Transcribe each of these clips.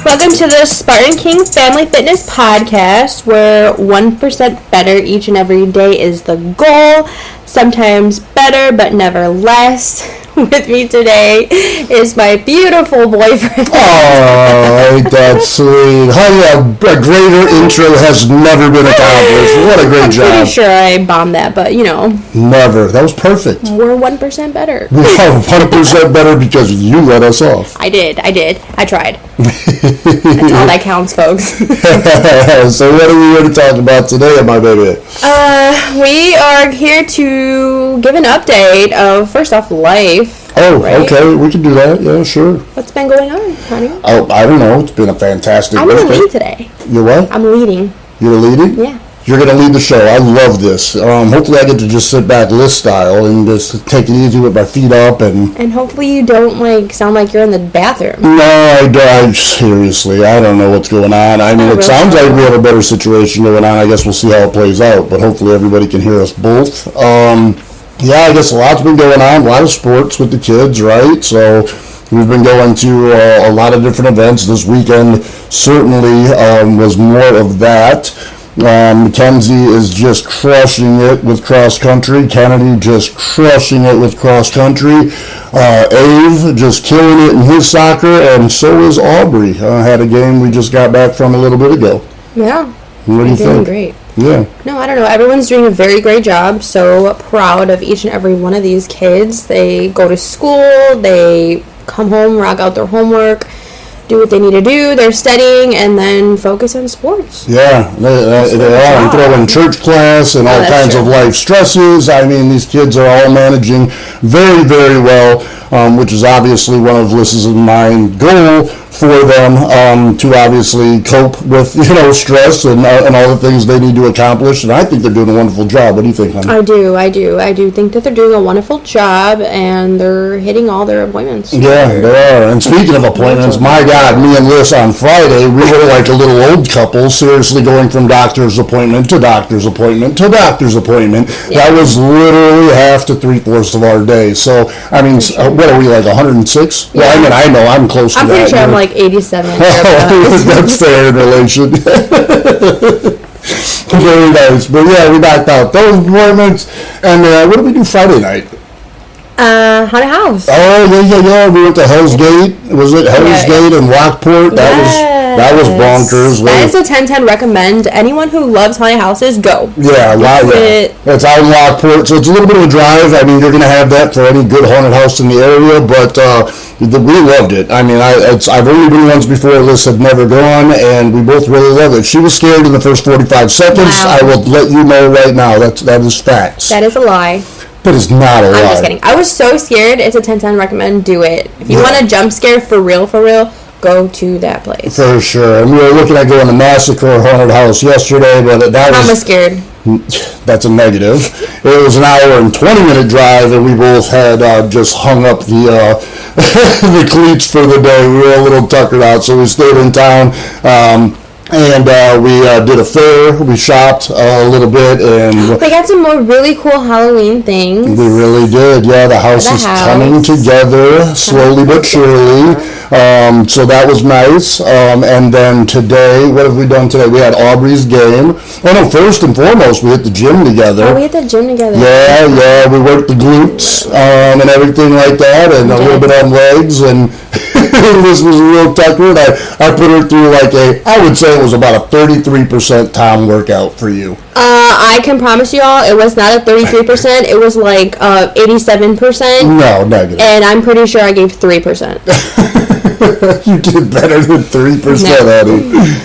Welcome to the Spartan King Family Fitness Podcast, where 1% better each and every day is the goal. Sometimes better, but never less. With me today is my beautiful boyfriend. Oh, ain't that sweet. Honey, a greater intro has never been accomplished. What a great job. I'm pretty sure I bombed that, but you know. Never. That was perfect. We're 1% better. We are 100% better because you let us off. I did. I tried. That's all that counts, folks. So what are we here to talk about today, my baby? We are here to give an update of, first off, life. Oh, right? Okay, we can do that. Yeah, sure. What's been going on, honey? Oh, I don't know. It's been a fantastic I'm going to lead today. You what? I'm leading. You're leading? Yeah. You're going to lead the show. I love this. Hopefully I get to just sit back list style and just take it easy with my feet up. And hopefully you don't, sound like you're in the bathroom. No, I seriously, I don't know what's going on. I mean, it sounds like we have a better situation going on. I guess we'll see how it plays out. But hopefully everybody can hear us both. Yeah, I guess a lot's been going on. A lot of sports with the kids, right? So we've been going to a lot of different events. This weekend certainly was more of that. Mackenzie is just crushing it with cross country. Kennedy just crushing it with cross country. Ave just killing it in his soccer, and so is Aubrey. Had a game we just got back from a little bit ago. Yeah. What do you think? Great. Yeah. No, I don't know. Everyone's doing a very great job. So proud of each and every one of these kids. They go to school, they come home, rock out their homework, do what they need to do, they're studying, and then focus on sports. Yeah, they are. And throw in church class and all kinds of life stresses. I mean, these kids are all managing very, very well, which is obviously one of Liz's and mine goal for them to obviously cope with, stress and all the things they need to accomplish. And I think they're doing a wonderful job. What do you think, honey? I do think that they're doing a wonderful job, and they're hitting all their appointments. Yeah, they are. And speaking of appointments, my God, me and Liz on Friday, we were like a little old couple, seriously going from doctor's appointment to doctor's appointment to doctor's appointment. Yeah. That was literally half to three-fourths of our day. So, I mean, what are we, like 106? Yeah. Well, I know I'm close to that. I'm pretty sure I'm like 87. That's fair in relation. Very nice. But yeah, we knocked out those appointments. And what did we do Friday night? Haunted House. Oh, yeah. We went to Hell's Gate. Was it Hell's Gate in Lockport? That was bonkers. That is a 10-10 recommend. Anyone who loves haunted houses, go. Yeah, it's out in Lockport, so it's a little bit of a drive. I mean, you're going to have that for any good haunted house in the area, but we loved it. I mean, I've only been once before. Liz had never gone, and we both really loved it. She was scared in the first 45 seconds. Wow. I will let you know right now. That is facts. That is a lie. But it's not a lie. I'm just kidding. I was so scared. It's a 10-10 recommend. Do it. If you want a jump scare for real, go to that place. For sure. And we were looking at going to Massacre Haunted House yesterday, but Mama's scared. That's a negative. It was an hour and 20-minute drive, and we both had just hung up the the cleats for the day. We were a little tuckered out, so we stayed in town. And we did a fair. We shopped a little bit, and they got some more really cool Halloween things. We really did. Yeah, the house is coming together slowly but surely. So that was nice. And then today, what have we done today? We had Aubrey's game. Oh no! First and foremost, we hit the gym together. Oh, we hit the gym together. Yeah. We worked the glutes and everything like that, and a little bit on legs and. This was a real tucker, and I put her through I would say it was about a 33% Tom workout for you. I can promise you all, it was not a 33%, it was like 87%. No, negative. And I'm pretty sure I gave 3%. You did better than 3%, honey.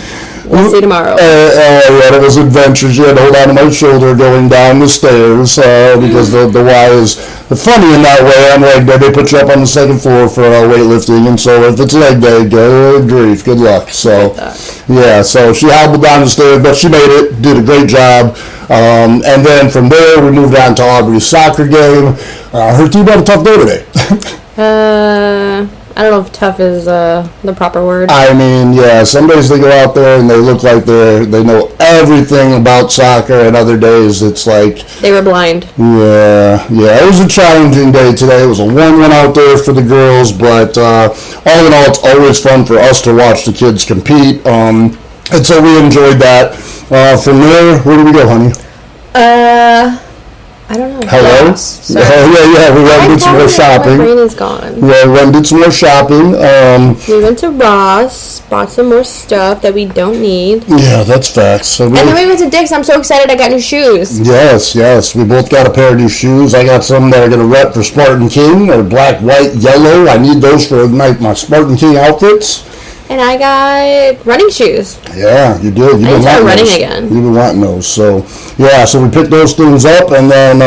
We'll see tomorrow. Yeah, it was adventures. You had to hold on to my shoulder going down the stairs because the Y is funny in that way. On leg day, they put you up on the second floor for weightlifting, and so if it's leg day, good grief, good luck. So, yeah, so she hobbled down the stairs, but she made it, did a great job. And then from there, we moved on to Aubrey's soccer game. Her team had a tough day today. I don't know if tough is the proper word. I mean, yeah, some days they go out there and they look like they know everything about soccer, and other days it's like... They were blind. Yeah, it was a challenging day today. It was a warm one out there for the girls, but all in all, it's always fun for us to watch the kids compete. And so we enjoyed that. From there, where do we go, honey? I don't know. Hello? Ross. Yeah. We went and did some more shopping. My brain is gone. Yeah, we went and did some more shopping. We went to Ross, bought some more stuff that we don't need. Yeah, that's facts. So and then we went to Dick's. I'm so excited I got new shoes. Yes. We both got a pair of new shoes. I got some that are going to rep for Spartan King. They're black, white, yellow. I need those for my Spartan King outfits. And I got running shoes. Yeah, you did. I need to start running again. You've been wanting those. So we picked those things up and then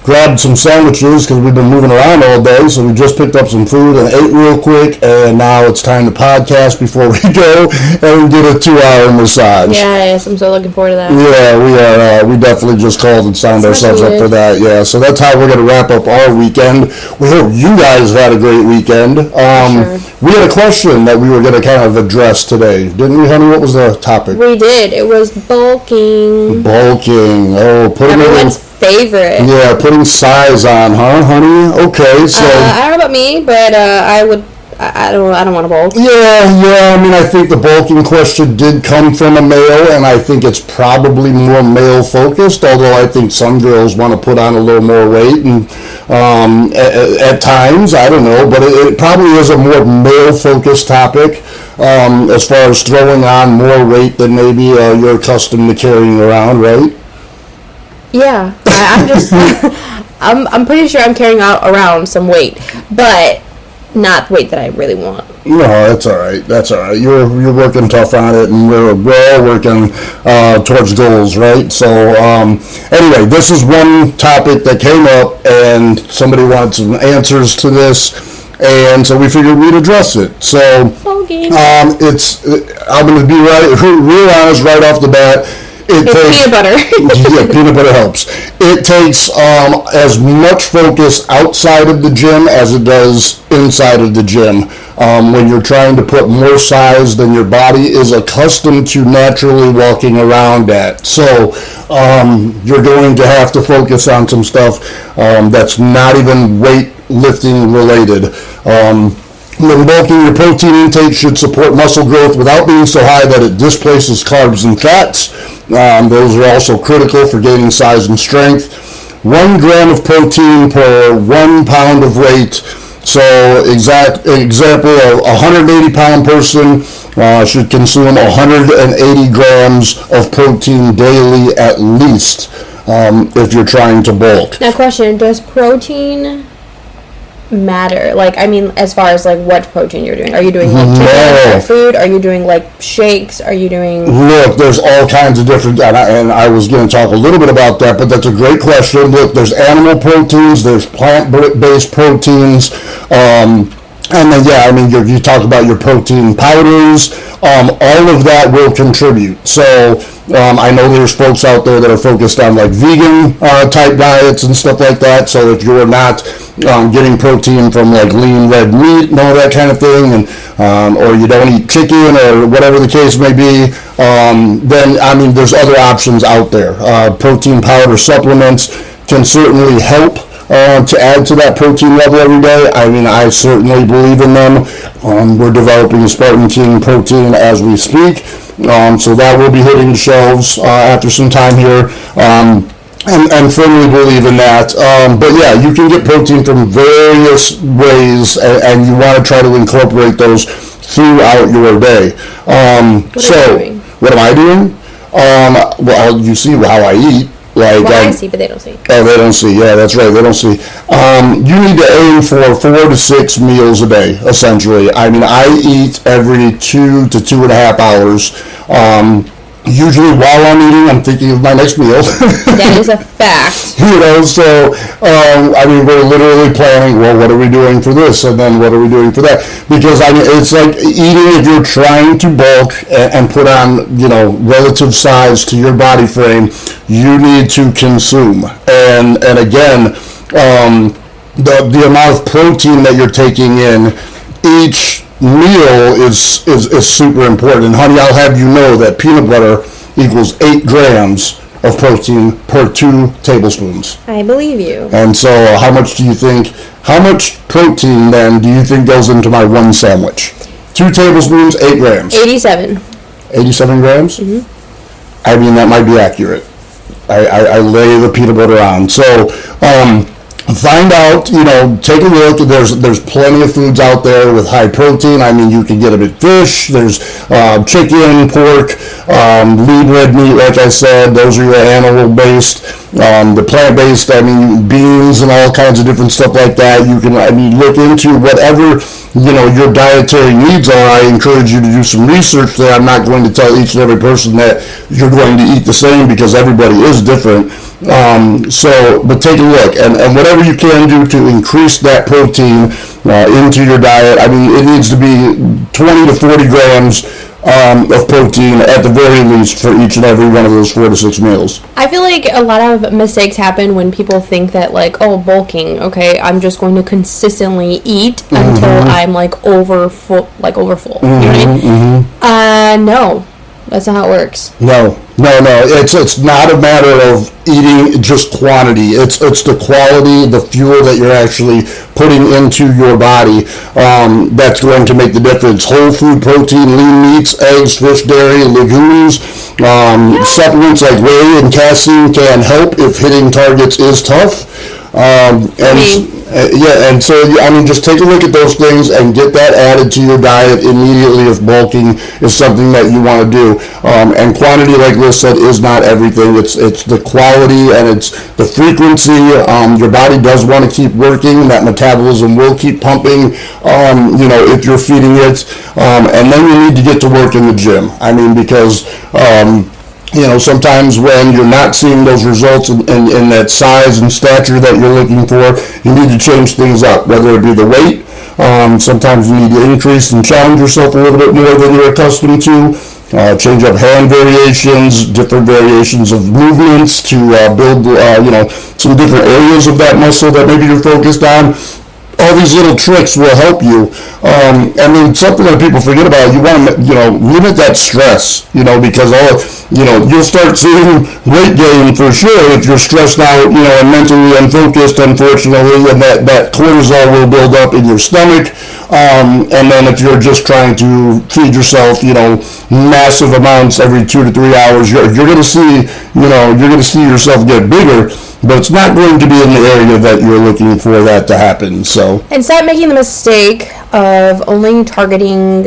grabbed some sandwiches because we've been moving around all day. So we just picked up some food and ate real quick. And now it's time to podcast before we go and get a 2-hour massage. Yes, I'm so looking forward to that. Yeah, we are. We definitely just called and signed ourselves up for that. Yeah, so that's how we're going to wrap up our weekend. We hope you guys had a great weekend. Sure. We had a question that we were going to kind of address today. Didn't we, honey? What was the topic? We did. It was bulking. Bulking. Oh, everyone's favorite. Yeah, putting size on, huh, honey? Okay, so... I don't know about me, but I don't want to bulk. Yeah. I mean, I think the bulking question did come from a male, and I think it's probably more male-focused, although I think some girls want to put on a little more weight, and at times, I don't know, but it probably is a more male-focused topic as far as throwing on more weight than maybe you're accustomed to carrying around, right? Yeah, I'm just, I'm pretty sure I'm carrying around some weight, but not weight that I really want. No, that's all right. You're working tough on it, and we're all working towards goals, right? So anyway, this is one topic that came up, and somebody wanted some answers to this, and so we figured we'd address it. So I'm going to be real honest right off the bat. It's peanut butter. Yeah, peanut butter helps. It takes as much focus outside of the gym as it does inside of the gym. When you're trying to put more size than your body is accustomed to naturally walking around at. So you're going to have to focus on some stuff that's not even weight lifting related. When bulking, your protein intake should support muscle growth without being so high that it displaces carbs and fats. Those are also critical for gaining size and strength. 1 gram of protein per 1 pound of weight. So, example, a 180-pound person should consume 180 grams of protein daily at least if you're trying to bulk. Now, question, does protein matter? Like, I mean, as far as like what protein you're doing, are you doing like chicken or food? Are you doing like shakes? Are you doing... Look, there's all kinds of different, and I was going to talk a little bit about that, but that's a great question. Look, there's animal proteins, there's plant-based proteins, and then, yeah, I mean, you talk about your protein powders. All of that will contribute. So I know there's folks out there that are focused on like vegan type diets and stuff like that. So if you're not getting protein from like lean red meat and all that kind of thing, and or you don't eat chicken or whatever the case may be, then I mean, there's other options out there. Protein powder supplements can certainly help to add to that protein level every day. I mean, I certainly believe in them. We're developing Spartan King protein as we speak, so that will be hitting the shelves after some time here, and firmly believe in that. But yeah, you can get protein from various ways, and you want to try to incorporate those throughout your day. What am I doing? Well, you see how I eat. Like, I see, but they don't see. Oh, they don't see. Yeah, that's right. They don't see. You need to aim for 4 to 6 meals a day, essentially. I mean, I eat every 2 to 2.5 hours. Usually while I'm eating, I'm thinking of my next meal. That is a fact. So, I mean, we're literally planning, well, what are we doing for this? And then what are we doing for that? Because, I mean, it's like eating, if you're trying to bulk and put on, relative size to your body frame, you need to consume. And again, the amount of protein that you're taking in each meal is super important. And honey, I'll have you know that peanut butter equals 8 grams of protein per 2 tablespoons. I believe you. And so how much protein then do you think goes into my one sandwich? 2 tablespoons, 8 grams. 87. 87 grams? Mm-hmm. I mean, that might be accurate. I lay the peanut butter on. So, find out, take a look. There's plenty of foods out there with high protein. I mean, you can get them in fish. There's chicken, pork, lean red meat, like I said. Those are your animal-based. The plant-based, I mean, beans and all kinds of different stuff like that. You can, look into whatever, your dietary needs are. I encourage you to do some research there. I'm not going to tell each and every person that you're going to eat the same because everybody is different. But take a look, and whatever you can do to increase that protein into your diet. I mean, it needs to be 20 to 40 grams of protein at the very least for each and every one of those 4 to 6 meals. I feel like a lot of mistakes happen when people think that, bulking, okay, I'm just going to consistently eat until I'm over full. You know what I mean? No. That's not how it works. No. It's not a matter of eating just quantity. It's the quality, the fuel that you're actually putting into your body that's going to make the difference. Whole food protein, lean meats, eggs, fish, dairy, legumes, supplements like whey and casein can help if hitting targets is tough. Just take a look at those things and get that added to your diet immediately if bulking is something that you want to do. And quantity, like Liz said, is not everything. It's the quality and it's the frequency. Your body does want to keep working. That metabolism will keep pumping, if you're feeding it. And then you need to get to work in the gym. Because sometimes when you're not seeing those results in that size and stature that you're looking for, you need to change things up, whether it be the weight. Sometimes you need to increase and challenge yourself a little bit more than you're accustomed to. Change up hand variations, different variations of movements to build, some different areas of that muscle that maybe you're focused on. All these little tricks will help you. Something that people forget about, you want to, limit that stress, because you'll start seeing weight gain for sure if you're stressed out, and mentally unfocused, unfortunately, and that cortisol will build up in your stomach. And then if you're just trying to feed yourself, massive amounts every 2 to 3 hours, you're going to see, yourself get bigger. But it's not going to be in the area that you're looking for that to happen. So, and stop making the mistake of only targeting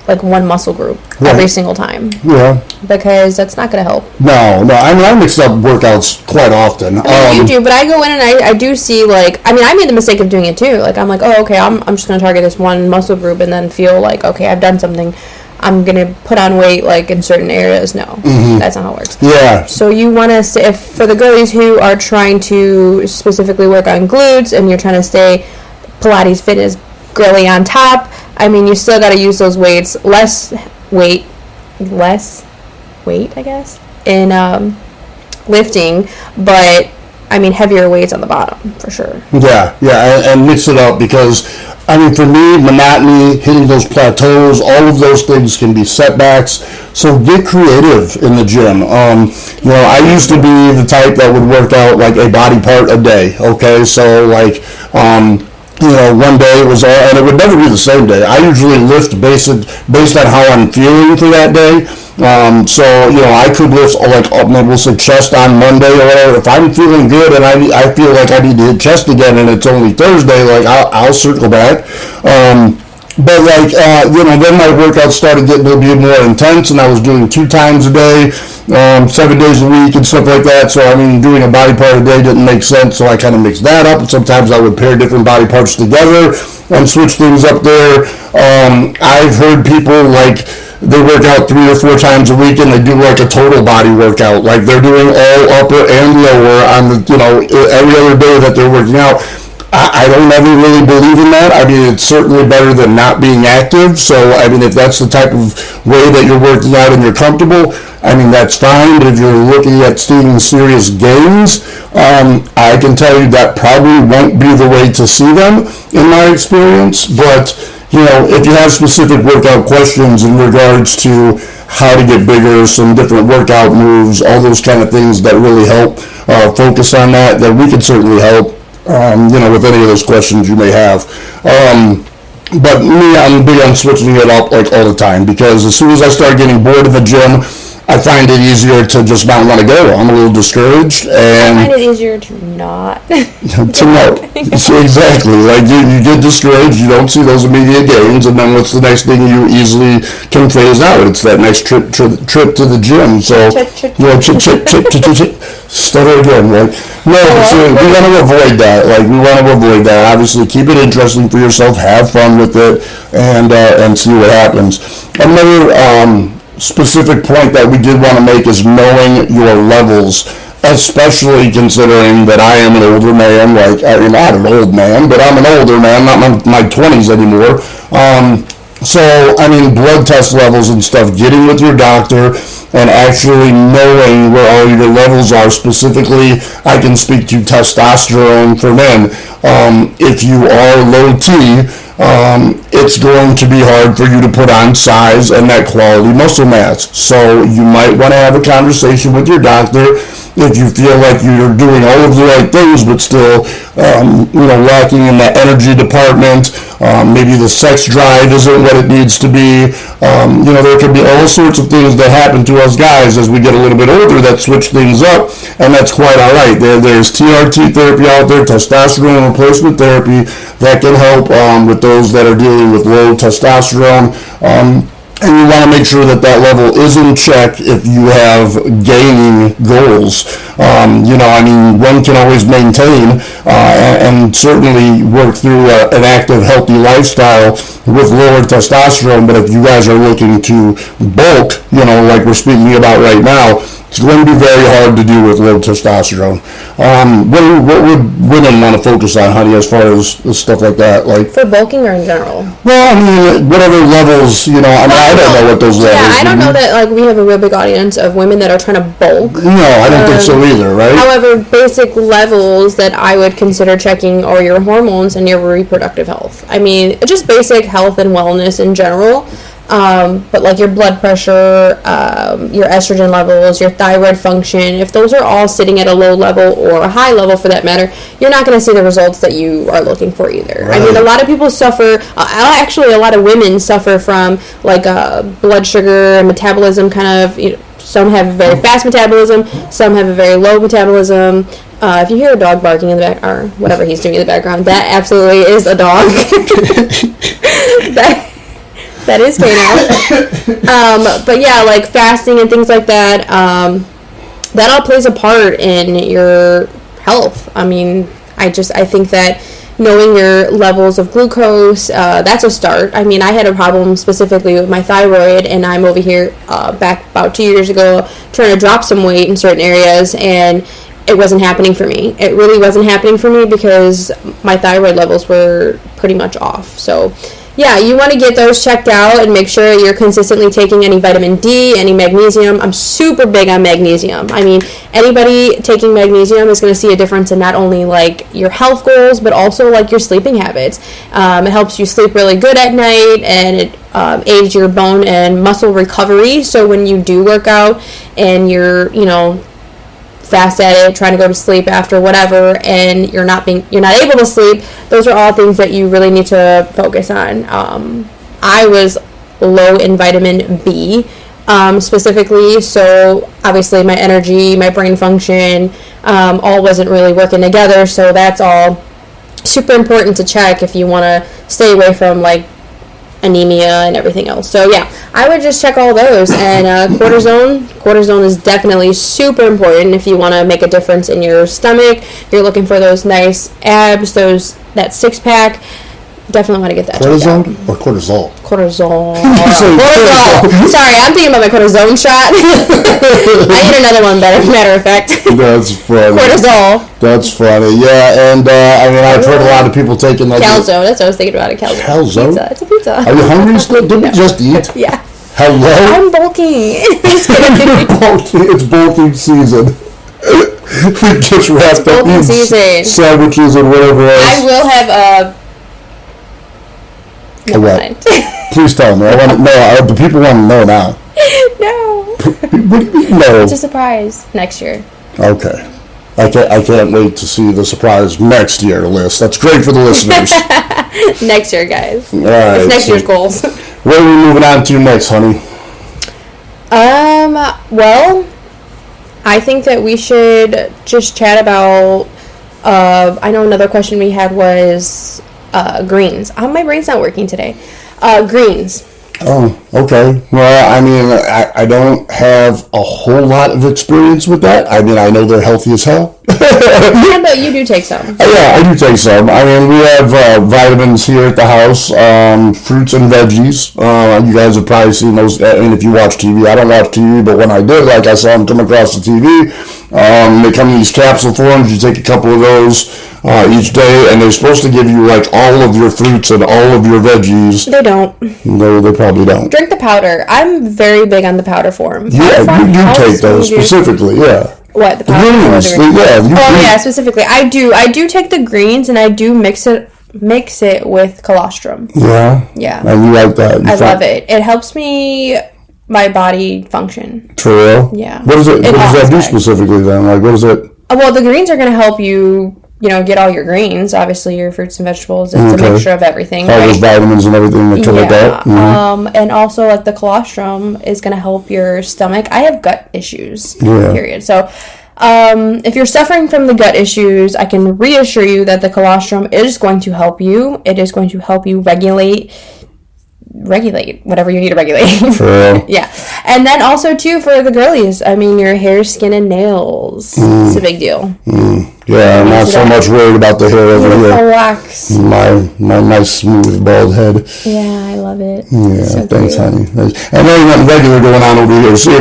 one muscle group every single time. Yeah. Because that's not going to help. No. I mix up workouts quite often. You do, but I go in and I do see I made the mistake of doing it too. I'm like, oh, okay, I'm just going to target this one muscle group and then feel like, okay, I've done something. I'm going to put on weight in certain areas. No, that's not how it works. Yeah. So you want to stay, if for the girlies who are trying to specifically work on glutes and you're trying to stay Pilates fitness girly on top, you still got to use those weights, less weight, I guess, in lifting, but heavier weights on the bottom for sure. Yeah, and mix it up because for me, monotony, hitting those plateaus, all of those things can be setbacks. So get creative in the gym. I used to be the type that would work out a body part a day. Okay, so one day it was all, and it would never be the same day. I usually lift based on how I'm feeling for that day. I could lift maybe we'll say chest on Monday or whatever. If I'm feeling good and I feel like I need to hit chest again and it's only Thursday, I'll circle back. But then my workouts started getting a bit more intense, and I was doing 2 times a day, 7 days a week, and stuff like that. So doing a body part a day didn't make sense. So I kind of mixed that up. And sometimes I would pair different body parts together and switch things up there. I've heard people they work out 3 or 4 times a week and they do a total body workout. They're doing all upper and lower on every other day that they're working out. I don't ever really believe in that. It's certainly better than not being active. So, if that's the type of way that you're working out and you're comfortable, that's fine. But if you're looking at seeing serious gains, I can tell you that probably won't be the way to see them in my experience. But if you have specific workout questions in regards to how to get bigger, some different workout moves, all those kind of things that really help focus on that we can certainly help, with any of those questions you may have. But me, I'm big on switching it up like all the time, because as soon as I start getting bored of the gym, I find it easier to just not want to go. I'm a little discouraged, and I find it easier to not. to know. So exactly, like you get discouraged, you don't see those immediate gains, and then what's the next thing you easily can phase out? It's that next trip to the gym. So stutter again, right? No, so we want to avoid that. Like, we want to avoid that. Obviously, keep it interesting for yourself, have fun with it, and see what happens. Another specific point that we did want to make is knowing your levels, especially considering that I am an older man. Like, I'm not an old man, but I'm an older man, not my 20s anymore. So, blood test levels and stuff, getting with your doctor and actually knowing where all your levels are. Specifically, I can speak to testosterone for men. If you are low T, it's going to be hard for you to put on size and that quality muscle mass. So you might want to have a conversation with your doctor if you feel like you're doing all of the right things, but still, lacking in that energy department. Maybe the sex drive isn't what it needs to be. There could be all sorts of things that happen to us guys as we get a little bit older that switch things up, and that's quite all right. There's TRT therapy out there, testosterone replacement therapy, that can help with those that are dealing with low testosterone. And you want to make sure that level is in check if you have gaining goals. One can always maintain and certainly work through an active, healthy lifestyle with lower testosterone. But if you guys are looking to bulk, like we're speaking about right now, it's going to be very hard to do with low testosterone. What would women want to focus on, honey, as far as stuff like that? Like, for bulking or in general? Well, whatever levels, I don't know what those levels are. Yeah, I don't know that, we have a real big audience of women that are trying to bulk. No, I don't think so either, right? However, basic levels that I would consider checking are your hormones and your reproductive health. Just basic health and wellness in general. But like your blood pressure, your estrogen levels, your thyroid function, if those are all sitting at a low level or a high level for that matter, you're not going to see the results that you are looking for either. Right. A lot of people suffer, actually a lot of women suffer from blood sugar and metabolism kind of, some have a very fast metabolism, some have a very low metabolism. If you hear a dog barking in the back, or whatever he's doing in the background, that absolutely is a dog. That is Kano. But yeah, like fasting and things like that, that all plays a part in your health. I think that knowing your levels of glucose, that's a start. I had a problem specifically with my thyroid, and I'm over here back about 2 years ago trying to drop some weight in certain areas, and it wasn't happening for me. It really wasn't happening for me because my thyroid levels were pretty much off. So yeah, you want to get those checked out and make sure you're consistently taking any vitamin D, any magnesium. I'm super big on magnesium. Anybody taking magnesium is going to see a difference in not only your health goals, but also your sleeping habits. It helps you sleep really good at night, and it aids your bone and muscle recovery. So when you do work out and you're, fast at it, trying to go to sleep after whatever, and you're not able to sleep, those are all things that you really need to focus on. I was low in vitamin B specifically, so obviously my energy, my brain function, all wasn't really working together, so that's all super important to check if you want to stay away from anemia and everything else. So yeah, I would just check all those, and cortisone is definitely super important if you want to make a difference in your stomach. You're looking for those nice abs, that six-pack, definitely want to get that cortisone or cortisol? Cortisol. Sorry, I'm thinking about my cortisone shot. I need another one, matter of fact. That's funny. Cortisol. That's funny. Yeah, and I've heard a lot of people taking calzone. That's what I was thinking about. Calzone. Calzone? Pizza. It's a pizza. Are you hungry still? Did we just eat? Yeah. Hello? I'm bulking. It's bulking season. We just wrapped up eating sandwiches and whatever else. I will have Never What? mind. Please tell me. I want to know. The people want to know now. No. What do you mean, no? It's a surprise next year. Okay. I can't wait to see the surprise next year list. That's great for the listeners. Next year, guys. All right. It's next year's goals. What are we moving on to next, honey? Well, I think that we should just chat about, I know another question we had was, greens. My brain's not working today. Greens. Oh, okay. Well, I mean, I don't have a whole lot of experience with that. I mean, I know they're healthy as hell. Yeah, but you do take some. Yeah, I do take some. I mean, we have vitamins here at the house, fruits and veggies. You guys have probably seen those. I mean, if you watch TV, I don't watch TV, but when I did, like I saw them come across the TV. They come in these capsule forms. You take a couple of those each day, and they're supposed to give you like all of your fruits and all of your veggies. They don't. No, they probably don't. Drink the powder. I'm very big on the powder form. Yeah, Powder form you helps take those when you do- specifically, yeah. What, the powder? Greens, Or the- yeah. Yeah, specifically. I do take the greens, and I do mix it with colostrum. Yeah. Yeah. And you like that. I love it. It helps my body function. For real? Yeah. What does it? What does that do aspects. specifically then? Like, what is it? Well, the greens are going to help you, get all your greens. Obviously, your fruits and vegetables. It's Okay. a mixture of everything, All right? those vitamins and everything that come with that. Mhm. And also like the colostrum is going to help your stomach. I have gut issues. Yeah. Period. So, if you're suffering from the gut issues, I can reassure you that the colostrum is going to help you. It is going to help you regulate whatever you need to regulate. For real. Yeah. And then also too for the girlies, I mean your hair, skin, and nails. It's a big deal. Yeah, I'm not so much worried about the hair over here. Relax. My nice smooth bald head. Yeah, I love it. Yeah, So thanks, cute. honey. And then nothing regular going on over here. See,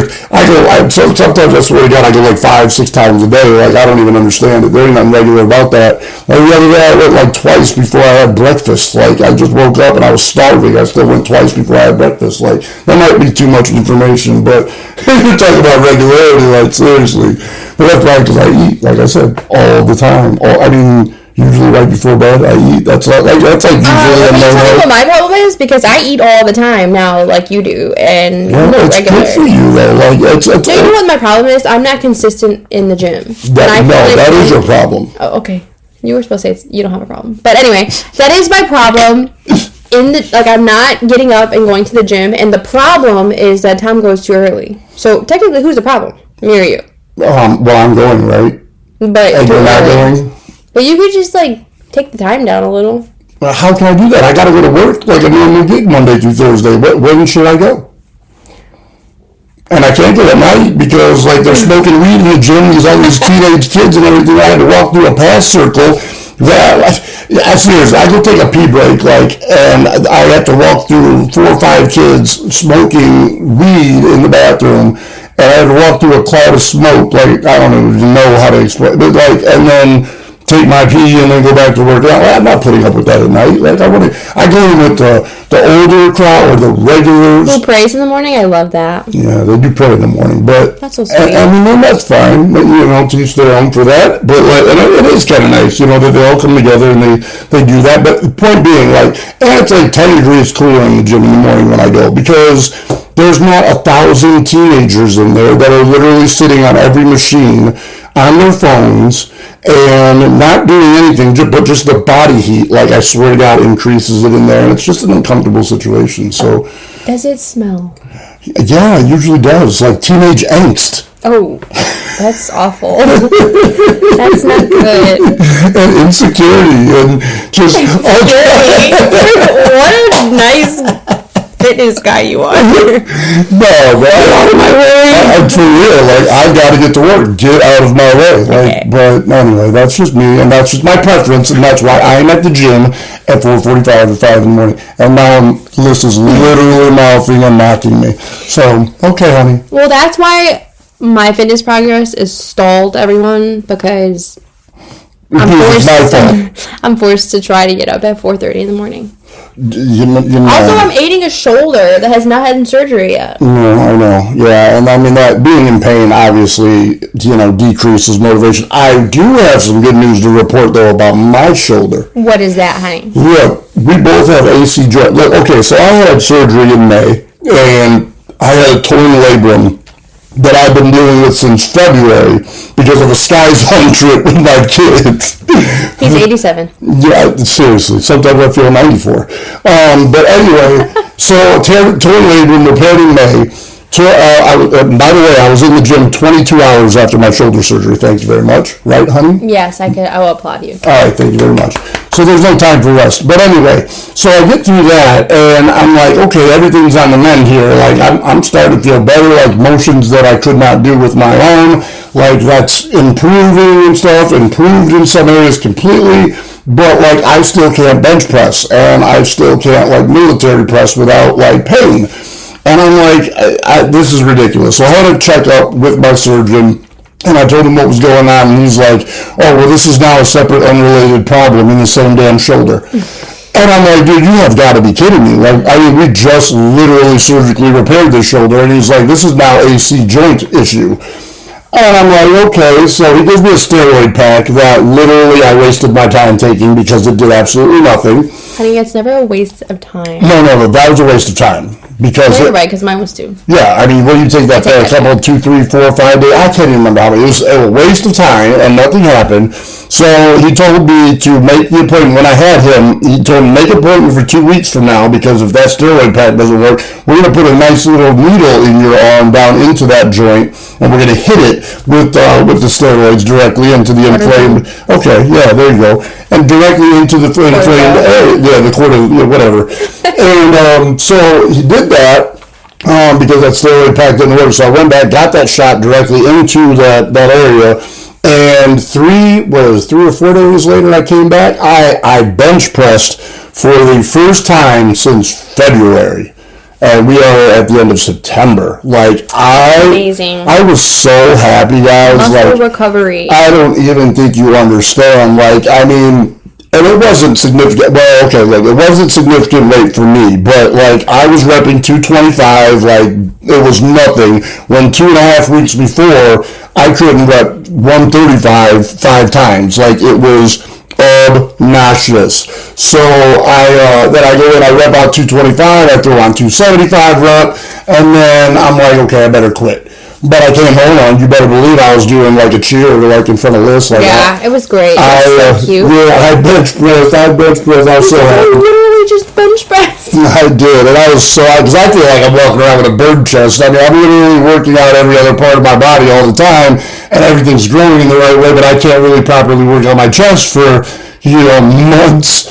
sometimes I swear to God, I go like 5-6 times a day. Like, I don't even understand it. There ain't nothing regular about that. Like, the other day, I went like twice before I had breakfast. Like, I just woke up and I was starving. I still went twice before I had breakfast. Like, that might be too much information, but you're talking about regularity, like, seriously. But that's probably because I eat, like I said, all the time. Usually right before bed, I eat. That's like usually Let me tell you what my problem is, because I eat all the time now, like you do, and No, it's regular. good for you though. Like, it's No, you know what my problem is? I'm not consistent in the gym. that is your problem. Oh, okay. You were supposed to say you don't have a problem, but anyway, that is my problem. I'm not getting up and going to the gym, and the problem is that Tom goes too early. So technically, who's the problem? Me or you? Well, I'm going, right? But And you're not going? But you could just take the time down a little. Well, how can I do that? I gotta go to work like a normal gig Monday through Thursday. When should I go? And I can't go at night because they're smoking weed in the gym. There's all these teenage kids and everything. I had to walk through a pass circle. Seriously, I go take a pee break, and I have to walk through 4 or 5 kids smoking weed in the bathroom, and I had to walk through a cloud of smoke. I don't even know how to explain, but and then take my pee and then go back to work. I'm not putting up with that at night. I go in with the older crowd or the regulars. Who prays in the morning? I love that. Yeah, they do pray in the morning, but That's so sweet. I mean, that's fine. Teach their own for that. But it is kind of nice, that they all come together and they do that. But the point being, and it's 10 degrees cooler in the gym in the morning when I go, because there's not 1,000 teenagers in there that are literally sitting on every machine on their phones and not doing anything, but just the body heat, I swear to God, increases it in there, and it's just an uncomfortable situation. So, Does it smell? yeah, it usually does, like teenage angst. Oh, that's awful. That's not good. And insecurity, and just... What a nice fitness guy you are. No, but for real, I've got to get to work, get out of my way. Okay. But anyway, that's just me, and that's just my preference, and that's why I'm at the gym at 4:45 or 5 in the morning. And now Liz is literally mouthing and knocking me. So, okay, honey. Well, that's why my fitness progress is stalled, everyone, because I'm forced to try to get up at 4:30 in the morning. You know, Also, I'm aiding a shoulder that has not had surgery yet. No, I know. Yeah, and I mean that being in pain obviously, decreases motivation. I do have some good news to report though about my shoulder. What is that, honey? Look, we both have AC joint. Look, okay, so I had surgery in May, and I had a torn labrum that I've been dealing with since February because of a Sky Zone trip with my kids. He's 87. Yeah, seriously. Sometimes I feel 94. But anyway, so torn labrum, repaired in May. By the way, I was in the gym 22 hours after my shoulder surgery. Thank you very much. Right, honey? Yes, I will applaud you. All right, thank you very much. So there's no time for rest. But anyway, so I get through that, and I'm like, okay, everything's on the mend here. Like, I'm starting to feel better, like motions that I could not do with my arm. Like, that's improving and stuff, improved in some areas completely. But, like, I still can't bench press, and I still can't, like, military press without, like, pain. And I'm like, this is ridiculous. So I had a checkup with my surgeon, and I told him what was going on, and he's like, oh, well, this is now a separate, unrelated problem in the same damn shoulder. And I'm like, dude, you have got to be kidding me. Like, I mean, we just literally surgically repaired this shoulder, and he's like, this is now AC joint issue. And I'm like, okay, so he gives me a steroid pack that literally I wasted my time taking because it did absolutely nothing. Honey, it's never a waste of time. No, that was a waste of time. Because you're right, because mine was too. Yeah, I mean, what do you take that for? A couple, 2, 3, 4, 5 days? I can't even remember how many. It was a waste of time, and nothing happened. So he told me to make the appointment. When I had him, he told me, make an appointment for 2 weeks from now, because if that steroid pack doesn't work, we're going to put a nice little needle in your arm down into that joint, and we're going to hit it with the steroids directly into the inflamed. Okay, yeah, there you go. And directly into the inflamed area. Yeah, the quarter, whatever. And so he did that because that steroid pack didn't work. So I went back, got that shot directly into that area, and 3 or 4 days later I came back. I bench pressed for the first time since February, and we are at the end of September. Like, amazing. I was so happy, guys. Muscle recovery. I don't even think you understand. Like, I mean. And it wasn't significant. Well, okay, look, it wasn't significant weight for me, but like I was repping 225, like it was nothing. When 2.5 weeks before, I couldn't rep 135 5 times. Like it was obnoxious. So then I go in, I rep out 225, I throw on 275 rep, and then I'm like, okay, I better quit. But I came home on, you better believe I was doing like a cheer like in front of Liz. Like yeah, it was great. It was so cute. Yeah, I bench pressed. I was so happy. You literally just bench pressed. I did, and I was so happy because I feel like I'm walking around with a bird chest. I mean, I'm literally working out every other part of my body all the time, and everything's growing in the right way, but I can't really properly work on my chest for months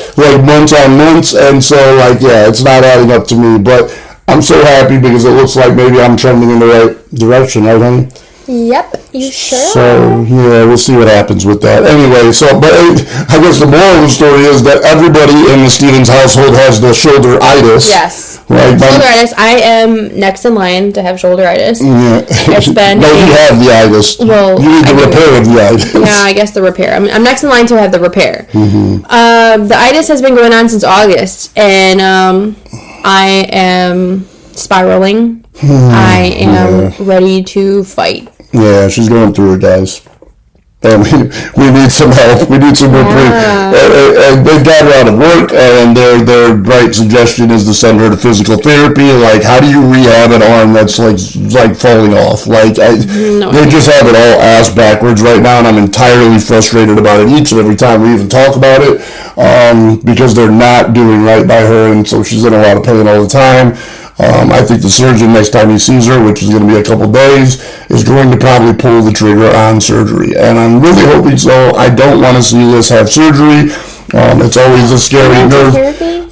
on months, and so like yeah, it's not adding up to me, but. I'm so happy because it looks like maybe I'm trending in the right direction, right, honey? Yep, you sure So, yeah, we'll see what happens with that. Anyway, but I guess the moral of the story is that everybody in the Stevens household has the shoulder-itis. Yes. Right? Shoulder-itis. I am next in line to have shoulder-itis. Yeah. No, you have the itis. Well, you need the repair of the itis. Yeah, I guess the repair. I'm next in line to have the repair. Mm-hmm. The itis has been going on since August, and I am spiraling. I am ready to fight. Yeah, she's going through it, guys. And we need some help. We need some reprieve. And they've got her out of work, and their right suggestion is to send her to physical therapy. Like, how do you rehab an arm that's like falling off? Like, they just have it all ass backwards right now, and I'm entirely frustrated about it each and every time we even talk about it, because they're not doing right by her, and so she's in a lot of pain all the time. I think the surgeon, next time he sees her, which is going to be a couple days, is going to probably pull the trigger on surgery. And I'm really hoping so. I don't want to see Liz have surgery. It's always a scary nerve.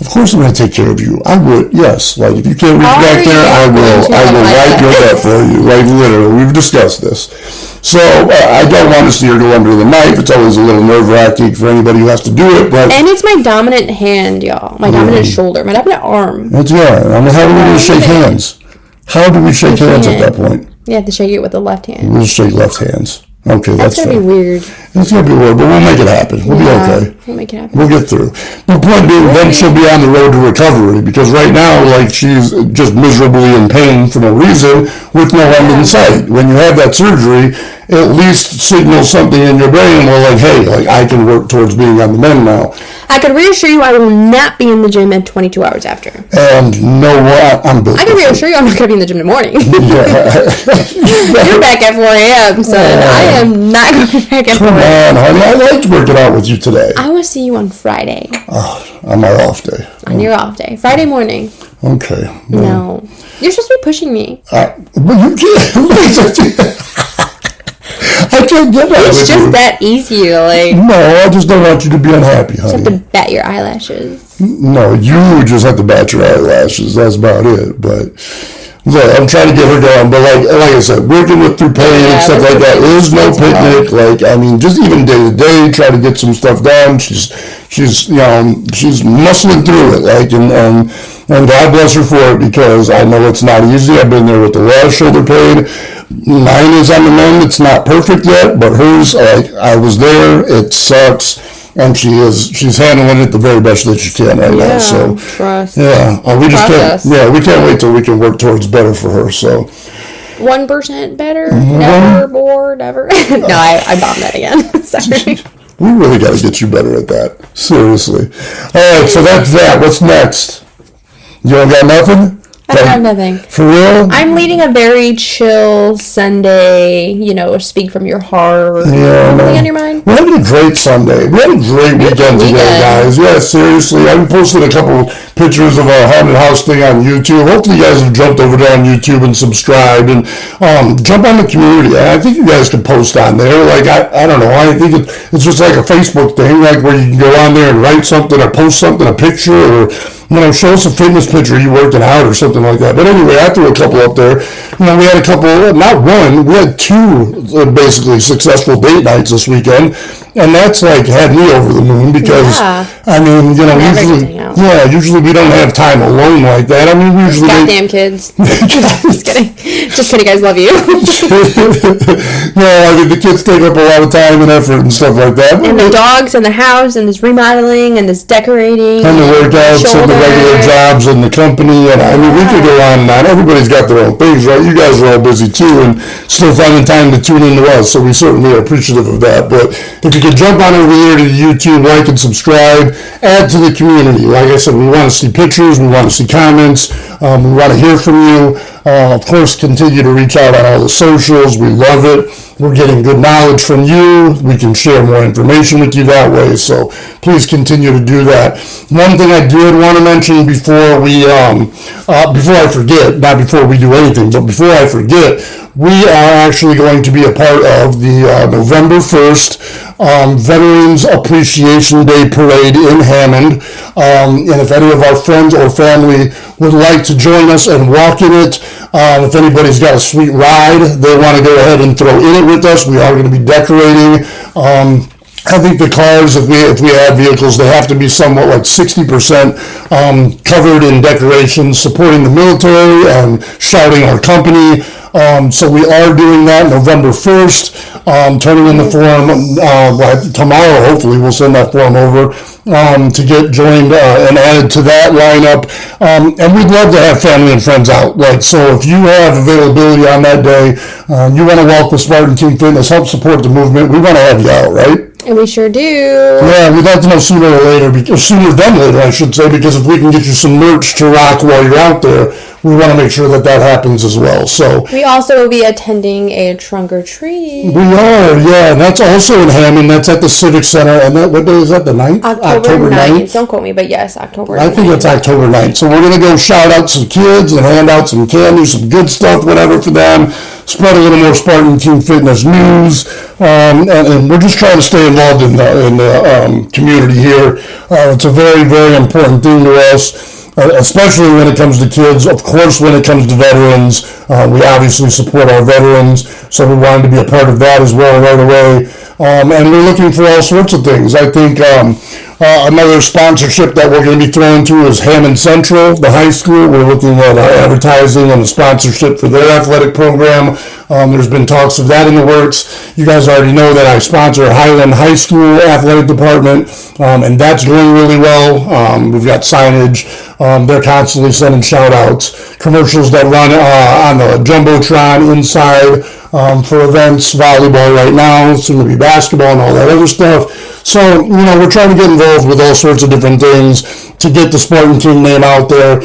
Of course I'm going to take care of you. I would, yes. Like, if you can't reach back there, I will wipe your butt for you. Like, literally. We've discussed this. So, I don't want to see her go under the knife. It's always a little nerve-wracking for anybody who has to do it. But and it's my dominant hand, y'all. My dominant shoulder. My dominant arm. That's right. I mean, how do we do shake hands? How do we shake hands at that point? You have to shake it with the left hand. We'll shake left hands. Okay, That's that's gonna fair. be weird. It's going to be weird, but we'll make it happen. We'll be okay. We'll make it happen. We'll get through. The point being, then she'll be on the road to recovery, because right now, like, she's just miserably in pain for no reason with no end in sight. When you have that surgery, at least signals something in your brain where, like, hey, like, I can work towards being on the mend now. I can reassure you I will not be in the gym at 22 hours after. And know what? I'm built. I can reassure you I'm not going to be in the gym in the morning. Yeah. You're back at 4 a.m., son. I am not going to be back at 4 Come a.m. on, honey. I liked working out with you today. I will see you on Friday. On my off day. On your off day. Friday morning. Okay. No. You're supposed to be pushing me. Well, you can't. I can't get that It's with just you. that easy. Like, you No, I just don't want you to be unhappy, honey. have to bat your eyelashes. No, you just have to bat your eyelashes. That's about it. But look, I'm trying to get her going. But like I said, working with through pain and stuff like that is no picnic. Like, I mean, just even day to day, try to get some stuff done. She's muscling through it. Like, and God bless her for it, because I know it's not easy. I've been there with the last shoulder pain. Mine is on the mend. It's not perfect yet, but hers, like, I was there. It sucks. And she's handling it the very best that she can right now. So trust. yeah, we just Process. can't. Yeah, we can't wait till we can work towards better for her. So 1% better? Never more, never. No, I bombed that again. Sorry. we really got to get you better at that. Seriously. All right, so that's that. What's next? You don't got nothing? I don't have nothing. For real? I'm leading a very chill Sunday, speak from your heart. Yeah, Anything man. on your mind? We had a great Sunday. We had a great weekend together, guys. Yeah, seriously. I posted a couple pictures of our haunted house thing on YouTube. Hopefully you guys have jumped over there on YouTube and subscribed, and jump on the community. I think you guys can post on there. Like, I don't know. I think it's just like a Facebook thing, like where you can go on there and write something or post something, a picture, or show us a fitness picture you working out or something like that. But anyway, I threw a couple up there. We had a couple, not one, we had two basically successful date nights this weekend. And that's like had me over the moon, because, Yeah. I mean, usually we don't have time alone like that. I mean, we usually... Goddamn kids. Just kidding. Just kidding, guys. Love you. No, I mean, the kids take up a lot of time and effort and stuff like that. And the dogs and the house and this remodeling and this decorating. And the workouts and the regular jobs and the company, and I mean, we could go on and on. Everybody's got their own things, right? You guys are all busy too, and still finding time to tune into us, so we certainly are appreciative of that. But if you could jump on over there to YouTube, like and subscribe, add to the community. Like I said, we want to see pictures, we want to see comments, we want to hear from you. Of course, continue to reach out on all the socials. We love it. We're getting good knowledge from you. We can share more information with you that way. So please continue to do that. One thing I did want to mention before I forget, not before we do anything, but before I forget, we are actually going to be a part of the November 1st Veterans Appreciation Day Parade in Hammond. And if any of our friends or family would like to join us and walk in it, if anybody's got a sweet ride they want to go ahead and throw in it with us, we are going to be decorating. I think the cars, if we have vehicles, they have to be somewhat like 60% covered in decorations, supporting the military and shouting our company. So we are doing that November 1st, turning in the form tomorrow. Hopefully we'll send that form over to get joined and added to that lineup. And we'd love to have family and friends out. So if you have availability on that day, you want to walk with Spartan Team Fitness, help support the movement, we want to have you out, right? And we sure do. Yeah, we'd like to know sooner than later, I should say, because if we can get you some merch to rock while you're out there, we want to make sure that happens as well. So we also will be attending a trunk or treat. We are, yeah, and that's also in Hammond. That's at the Civic Center. And what day is that? The 9th? October 9th. Don't quote me, but yes, October 9th. I think it's October 9th. So we're going to go shout out some kids and hand out some candy, some good stuff, whatever for them. Spread a little more Spartan Team Fitness news, and we're just trying to stay involved in the community here. It's a very, very important thing to us, especially when it comes to kids. Of course, when it comes to veterans, we obviously support our veterans, so we wanted to be a part of that as well right away. And we're looking for all sorts of things. I think Another sponsorship that we're going to be throwing to is Hammond Central, the high school. We're looking at advertising and a sponsorship for their athletic program. There's been talks of that in the works. You guys already know that I sponsor Highland High School athletic department, and that's going really well. We've got signage. They're constantly sending shout-outs. Commercials that run on the Jumbotron inside for events, volleyball right now, soon to be basketball and all that other stuff. So, we're trying to get involved with all sorts of different things to get the Spartan King name out there.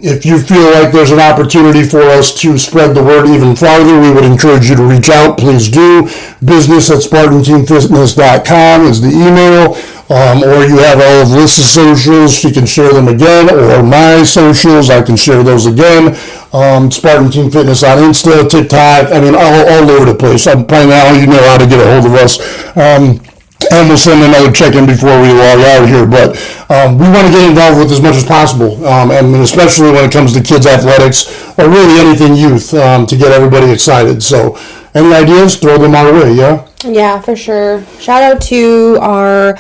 If you feel like there's an opportunity for us to spread the word even farther, we would encourage you to reach out. Please do. business@spartanteamfitness.com is the email. Or you have all of Lissa's socials, she can share them again, or my socials, I can share those again. Spartan Team Fitness on Insta, TikTok, all over the place. By now you know how to get a hold of us. And we'll send another check-in before we log out here. But we want to get involved with as much as possible, and especially when it comes to kids' athletics, or really anything youth, to get everybody excited. So any ideas, throw them our way, yeah? Yeah, for sure. Shout out to our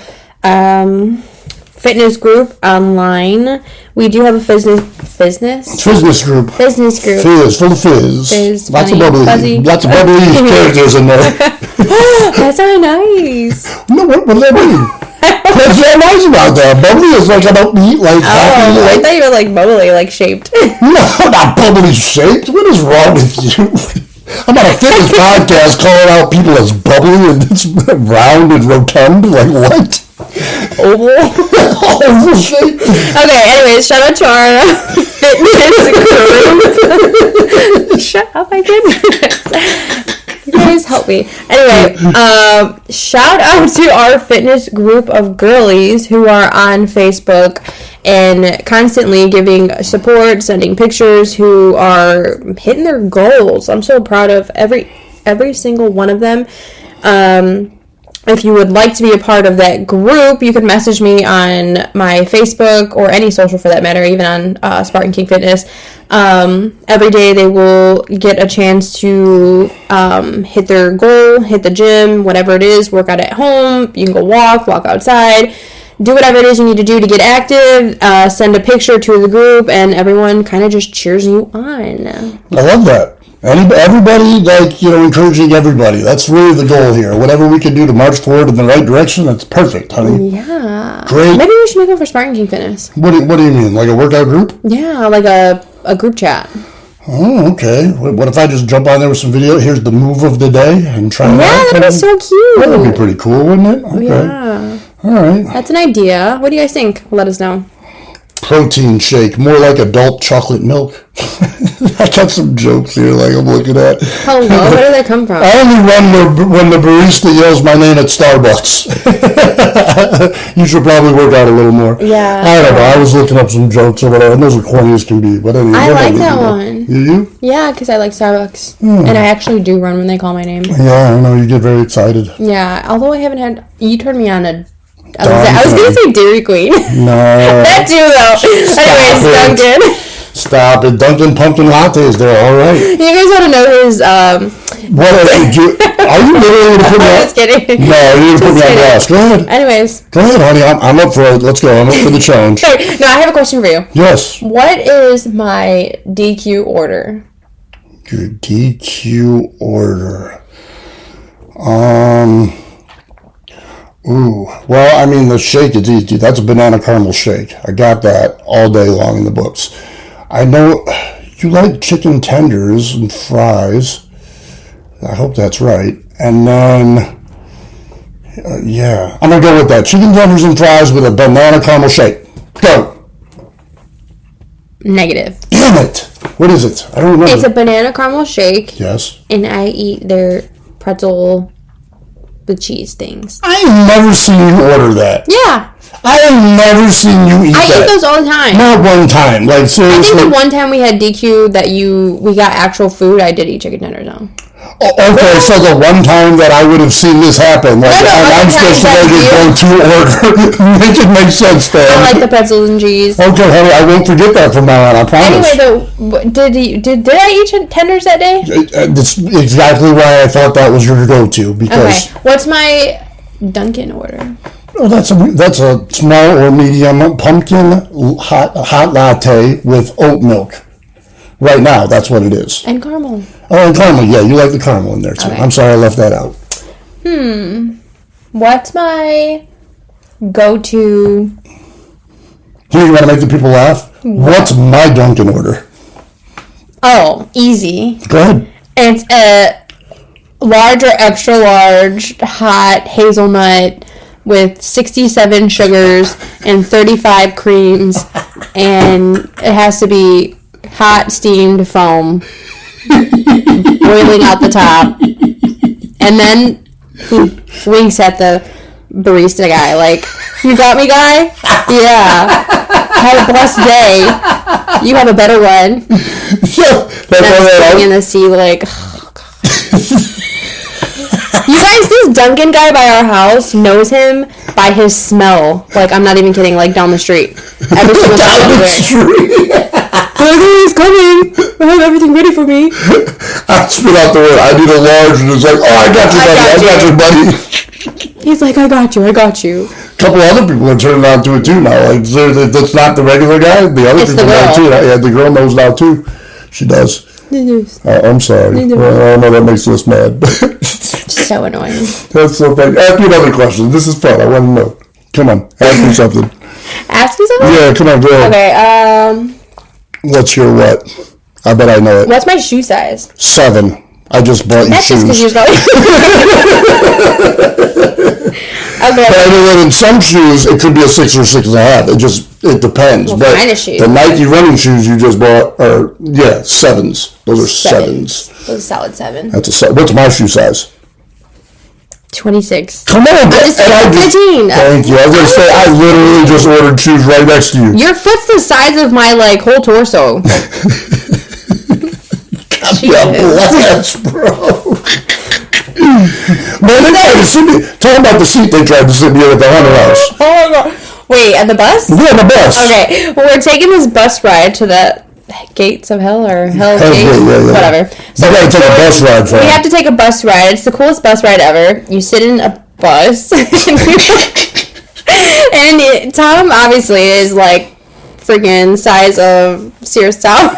fitness group online. We do have a Fitness group. Business group. Fizz, full of fizz. Lots of bubbly. Fuzzy. Lots of bubbly characters in there. That's not nice. No, what does that mean? What's so nice about that? Bubbly is like about meat, like happy. I thought you were like bubbly, like shaped. No, not bubbly shaped. What is wrong with you? I'm on a fitness podcast calling out people as bubbly and it's round and rotund. Like what? Oval. Oval shape. Okay, anyways, shout out to our fitness group. Shut up, my goodness. You guys help me. Anyway, shout out to our fitness group of girlies who are on Facebook and constantly giving support, sending pictures, who are hitting their goals. I'm so proud of every single one of them. If you would like to be a part of that group, you can message me on my Facebook or any social for that matter, even on Spartan King Fitness. Every day they will get a chance to hit their goal, hit the gym, whatever it is, work out at home. You can go walk outside, do whatever it is you need to do to get active, send a picture to the group, and everyone kind of just cheers you on. I love that. Everybody, encouraging everybody. That's really the goal here. Whatever we can do to march forward in the right direction, that's perfect, honey. Yeah. Great. Maybe we should make one for Spartan King Fitness. What do you mean? Like a workout group? Yeah, like a group chat. Oh, okay. What if I just jump on there with some video? Here's the move of the day and try it out. Yeah, that'd be so cute. That would be pretty cool, wouldn't it? Okay. Yeah. All right. That's an idea. What do you guys think? Let us know. Protein shake, more like adult chocolate milk. I got some jokes here, like I'm looking at. Hello, where did that come from? I only run when the barista yells my name at Starbucks. You should probably work out a little more. Yeah. I don't know. I was looking up some jokes or whatever, and those are corny as can be. But anyway, I like that one. You? Yeah, because I like Starbucks. And I actually do run when they call my name. Yeah, I know. You get very excited. Yeah, although I haven't had... You turned me on a... I was going to say Dairy Queen. No. That too, though. Anyways, Dunkin'. Stop it. Dunkin' pumpkin lattes, they're all right. You guys want to know his... What are you literally going to put me on? I'm just kidding. No, you're going to put me on blast. Go ahead. Anyways. Go ahead, honey. I'm up for it. Let's go. I'm up for the challenge. No, I have a question for you. Yes. What is my DQ order? Your DQ order. Ooh. Well, I mean, the shake is easy. That's a banana caramel shake. I got that all day long in the books. I know you like chicken tenders and fries. I hope that's right. And then, yeah. I'm going to go with that. Chicken tenders and fries with a banana caramel shake. Go. Negative. Damn it. What is it? I don't remember. It's a banana caramel shake. Yes. And I eat their pretzel with cheese things. I have never seen you order that. Yeah. I have never seen you eat that. I eat those all the time. Not one time. Like, seriously. I think the one time we had DQ that we got actual food, I did eat chicken tenders though. Oh, okay, so the one time that I would have seen this happen, like, I'm supposed to go to order. Make it make sense, fam. I like the pretzels and cheese. Okay, honey, I won't forget that from now on, I promise. Anyway, though, did I eat tenders that day? That's exactly why I thought that was your go-to, because... Okay, what's my Dunkin' order? Oh, that's a small or medium pumpkin hot latte with oat milk. Right now, that's what it is. And caramel. Oh, and caramel. Yeah, you like the caramel in there too. Okay. I'm sorry I left that out. What's my go-to? Here, you want to make the people laugh? What's my Dunkin' order? Oh, easy. Go ahead. It's a large or extra large hot hazelnut with 67 sugars and 35 creams, and it has to be hot steamed foam boiling out the top, and then he winks at the barista guy like, "You got me, guy? Yeah. Have a blessed day. You have a better one." And I'm sitting in the sea like, oh, God. You guys, this Dunkin' guy by our house knows him by his smell. Like, I'm not even kidding, like down the street. Every single Down the street. he's coming. I have everything ready for me. I spit out the word. I need a large, and it's like, oh, I got you, buddy. He's like, I got you. A couple other people are turning on to it too now. Like, that's not the regular guy. The other It's people the know girl. too. Yeah, the girl knows now too. She does. I'm sorry. Well, I know that makes us mad. So annoying. That's so funny. Ask me another question. This is fun. I want to know. Come on, ask me something. Ask you something? Yeah, come on, go ahead. Okay, What's your what? I bet I know it. what's my shoe size? 7. I just bought you That's just because shoes. you're going. But I Okay. know that in some shoes it could be a 6 or 6.5. It depends. What but kind of shoes? the Nike running shoes you just bought are 7s. Those are 7s. Those are solid 7. What's my shoe size? 26. Come on, just and I 15. Thank you. I was gonna say I literally just ordered shoes right next to you. Your foot's the size of my like whole torso. Yeah, bless, bro. Man, they tried to sit me. Talking about the seat they tried to sit me in at the Hunter House. Oh my god. Wait, at the bus? Yeah, the bus. Okay, well, we're taking this bus ride to the Gates of Hell or Hell Hell's Gate, Gate, yeah. whatever. So we gotta take a bus ride for We it. have to take a bus ride. It's the coolest bus ride ever. You sit in a bus, and Tom obviously is like freaking size of Sears Tower.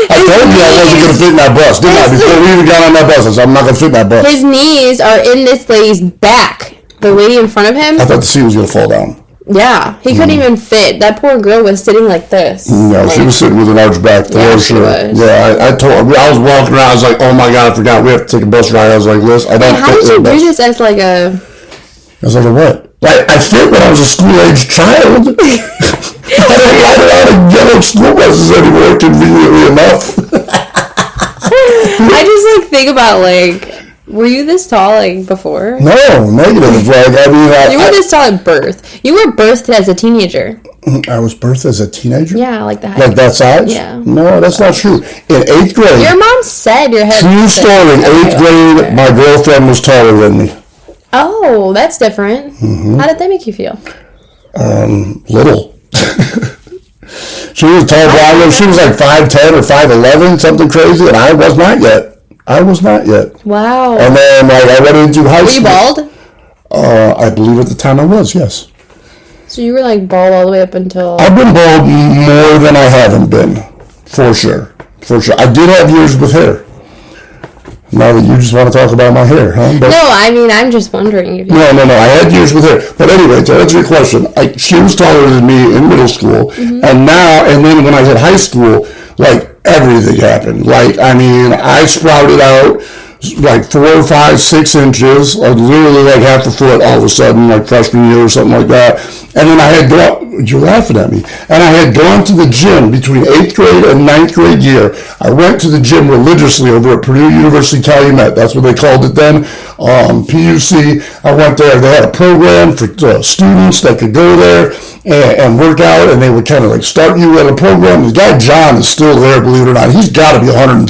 I told you I wasn't gonna fit in that bus, didn't I? Before we even got on that bus, I said I'm not gonna fit in that bus. His knees are in this lady's back. The lady in front of him. I thought the seat was gonna fall down. Yeah, he couldn't even fit. That poor girl was sitting like this. No, she was sitting with an arch back for Yeah, she sure. was. Yeah, I was walking around. I was like, oh my god, I forgot we have to take a bus ride. I was like, listen, I don't How fit did in you the bus. do this as like a? I was like, what? I fit when I was a school-age child. I don't ride around in yellow school buses anymore, conveniently enough. I just like think about like, were you this tall like before? No, negative. Like, I mean, You were this tall at birth. You were birthed as a teenager. I was birthed as a teenager? Yeah, like that. Like that size? Yeah. No, that's not true. In 8th grade, Your mom said your head. true story, in 8th grade, my girlfriend was taller than me. Oh, that's different. Mm-hmm. How did that make you feel? Little. She was tall, blonde. She was like 5'10" or 5'11", something crazy, and I was not yet. Wow. And then like I went into high Were you school. bald? I believe at the time I was, yes. So you were like bald all the way up until. I've been bald more than I haven't been, for sure. I did have years with hair. Now that you just want to talk about my hair, huh? But No, I mean I'm just wondering if you. No. I had years with hair. But anyway, to answer your question, she was taller than me in middle school, and then when I hit high school, like everything happened. Like, I mean, I sprouted out like 4, 5, 6 inches, like literally like half a foot all of a sudden, like freshman year or something like that. And then I had gone, you're laughing at me, and I had gone to the gym between 8th grade and 9th grade year. I went to the gym religiously over at Purdue University Calumet. That's what they called it then, PUC. I went there. They had a program for students that could go there. and work out, and they would kind of like start you at a program. The guy John is still there, believe it or not. He's got to be 116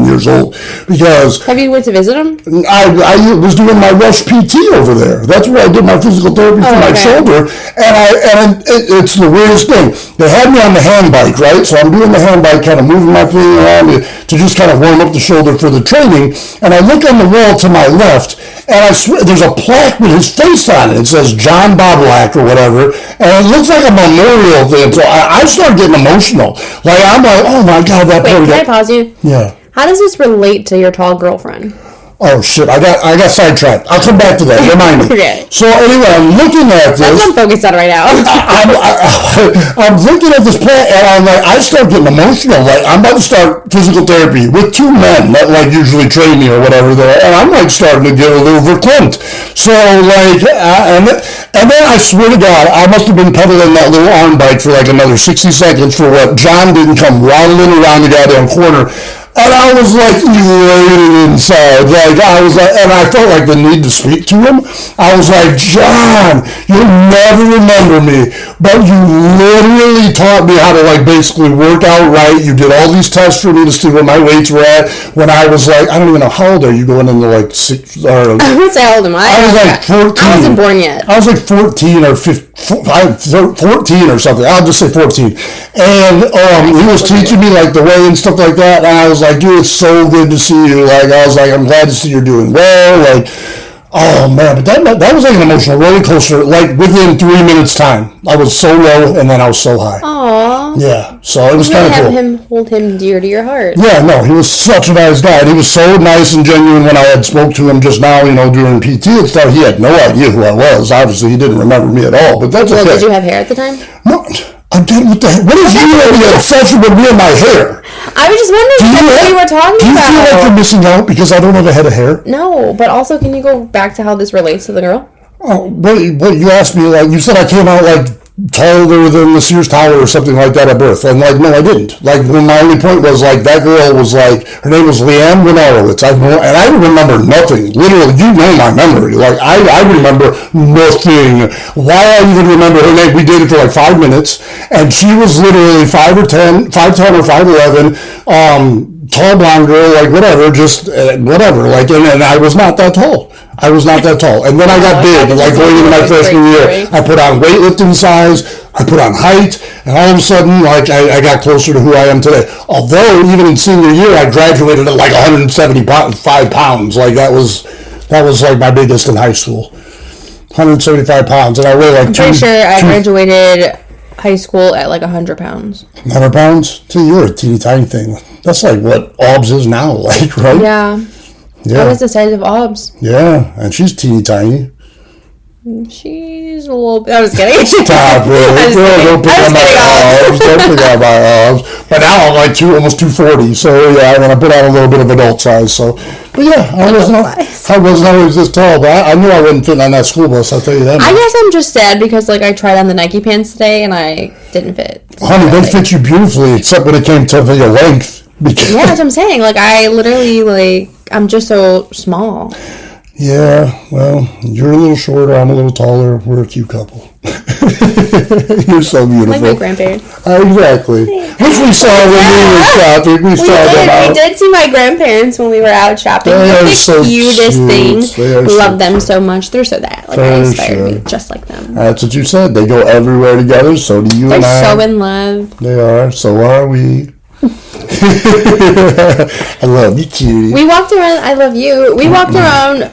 years old because Have you went to visit him? I was doing my Rush PT over there. That's where I did my physical therapy for my shoulder, and it's the weirdest thing. They had me on the hand bike, right? So I'm doing the hand bike, kind of moving my thing around to just kind of warm up the shoulder for the training. And I look on the wall to my left, and I swear there's a plaque with his face on it. It says John Bobolak or whatever, and it looks like a memorial thing. So I start getting emotional. Like I'm like, oh my god, that Wait, poor can I guy. pause you? Yeah. How does this relate to your tall girlfriend? Oh shit! I got sidetracked. I'll come back to that. Remind me. Okay. So anyway, I'm looking at this. That's what I'm focused on right now. I'm looking at this plant, and I'm like, I start getting emotional. Like I'm about to start physical therapy with two men that like usually train me or whatever there, and I'm like starting to get a little verklempt. So like, and then I swear to God, I must have been pedaling that little arm bike for like another 60 seconds for what John didn't come rattling around the goddamn corner. And I was like elated inside. Like I was like, and I felt like the need to speak to him. I was like, John, you'll never remember me, but you literally taught me how to like basically work out right. You did all these tests for me to see where my weights were at when I was like, I don't even know how old are you going into like 6 or I would say how old am I? I was like 14. I wasn't born yet. I was like 14 or 14 or something. I'll just say 14. And he was teaching me like the way and stuff like that. And I was like, dude, it's so good to see you. Like, I was like, I'm glad to see you're doing well. Like, oh man, but that was like an emotional roller coaster. Like within 3 minutes time, I was so low and then I was so high. Aww. Yeah, so it was You kind of really cool. have him hold him dear to your heart. Yeah, no, he was such a nice guy. And he was so nice and genuine when I had spoke to him just now, during PT and stuff. He had no idea who I was. Obviously, he didn't remember me at all, but that's Well, okay. did you have hair at the time? No, I'm dead with that. What is you and the obsession with me and my hair? I was just wondering what you were talking Do you about. feel like you're missing out because I don't have a head of hair? No, but also, can you go back to how this relates to the girl? Oh, what you asked me, like, you said I came out, like, taller than the Sears Tower or something like that at birth. And, like, no, I didn't. Like, my only point was, like, that girl was, like, her name was Leanne Winarowitz. And I remember nothing. Literally, you know my memory. Like, I remember nothing. Why I even remember her name, we dated for, like, 5 minutes. And she was literally 5'10" or 5'11", tall blonde girl, like, whatever, just, whatever. Like, and I was not that tall. I was not that tall. And then I got big, like going into my freshman year. I put on weightlifting size, I put on height, and all of a sudden, like, I got closer to who I am today. Although, even in senior year, I graduated at like 175 pounds. Like, that was like my biggest in high school. 175 pounds. And I weigh like I'm pretty sure I graduated high school at like 100 pounds. 100 pounds? See, you're a teeny tiny thing. That's like what OBS is now, like, right? Yeah. I was the size of Obs. Yeah, and she's teeny tiny. She's a little bit. I was kidding. Stop it. Don't pick on my arms. Don't pick on my arms. But now I'm like almost 240. So yeah, I'm gonna put on a little bit of adult size. So, but yeah, I wasn't always this tall. But I knew I wouldn't fit on that school bus. I'll tell you that. I guess I'm just sad because like I tried on the Nike pants today and I didn't fit. Honey, they fit you beautifully, except when it came to your length. Yeah, that's what I'm saying. Like I literally I'm just so small. Yeah, well, you're a little shorter, I'm a little taller. We're a cute couple. You're so beautiful. Like my grandparents. Exactly. Which we saw when we were shopping. We saw them out. We did see my grandparents when we were out shopping. They They're are the so cutest cute. things. They are Love so them so much. They're so that. Like I For aspire to sure. be just like them. That's what you said. They go everywhere together, so do you They're and I. so in love. They are, so are we. I love you, cutie. We walked around. I love you. We walked around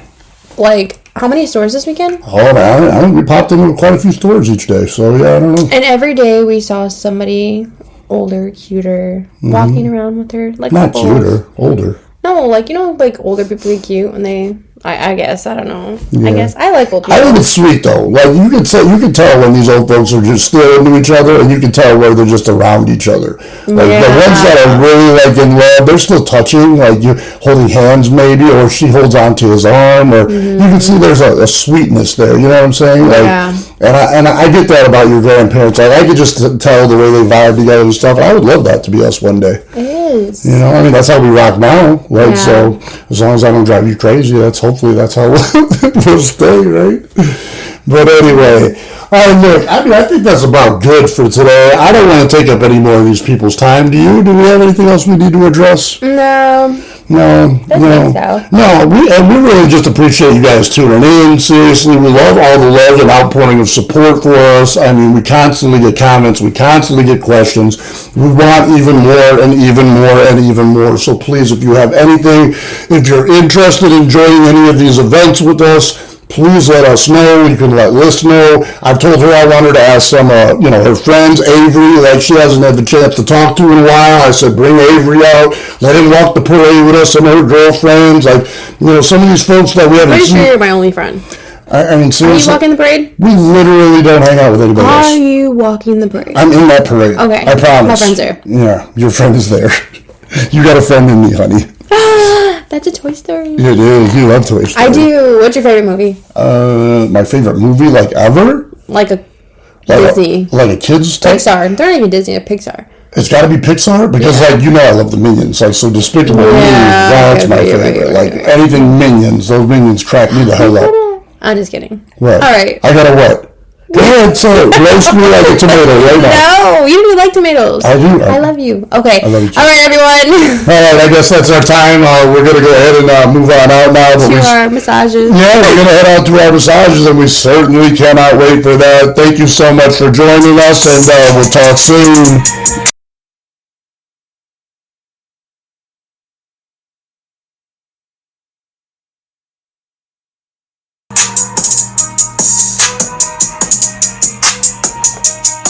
like how many stores this weekend? Oh, man, I think we popped into quite a few stores each day, so yeah, I don't know. And every day we saw somebody older, cuter, walking around with her like Not couples. cuter, older. No, like like older people are cute and they. I guess I don't know. Yeah. I guess I like old people. I think it's sweet though. Like you can tell when these old folks are just still into each other, and you can tell where they're just around each other. Like the ones that are really like in love, they're still touching, like you holding hands maybe, or she holds onto his arm, or you can see there's a sweetness there. You know what I'm saying? Like, Yeah. And I get that about your grandparents. Like I could just tell the way they vibe together and stuff. I would love that to be us one day. It is. You know, I mean, that's how we rock now. Like, so as long as I don't drive you crazy, hopefully that's how we'll stay, right? But anyway, look, I think that's about good for today. I don't want to take up any more of these people's time. Do you? Do we have anything else we need to address? No. No, think so. No, we really just appreciate you guys tuning in. Seriously, we love all the love and outpouring of support for us. I mean, we constantly get comments, we constantly get questions. We want even more and even more and even more. So please, if you have anything, if you're interested in joining any of these events with us, please let us know. You can let Liz know. I've told her I want her to ask some, her friends, Avery, like she hasn't had the chance to talk to in a while. I said, bring Avery out. Let him walk the parade with us, some of her girlfriends. Like, some of these folks that we haven't seen. Pretty sure you're my only friend. I mean, seriously. Are you walking the parade? We literally don't hang out with anybody else. Are you walking the parade? I'm in that parade. Okay. I promise. My friend's there. Yeah, your friend is there. You got a friend in me, honey. That's a Toy Story. It is. You love Toy Story. I do. What's your favorite movie? My favorite movie, like ever? Like a Disney. Like a kid's type? Pixar. They're not even Disney, they're Pixar. It's got to be Pixar? Because, I love the Minions. Like, so Despicable Me, that's my favorite. Like, anything Minions, those Minions crack me the hell up. I'm just kidding. What? All right. I got a what? Go ahead, say it. Roast me like a tomato right now. No, you don't even like tomatoes. I do. I love you. Okay. I love you too. All right, everyone. All right, I guess that's our time. We're going to go ahead and move on out now. But To our massages. Yeah, we're going to head out to our massages, and we certainly cannot wait for that. Thank you so much for joining us, and we'll talk soon.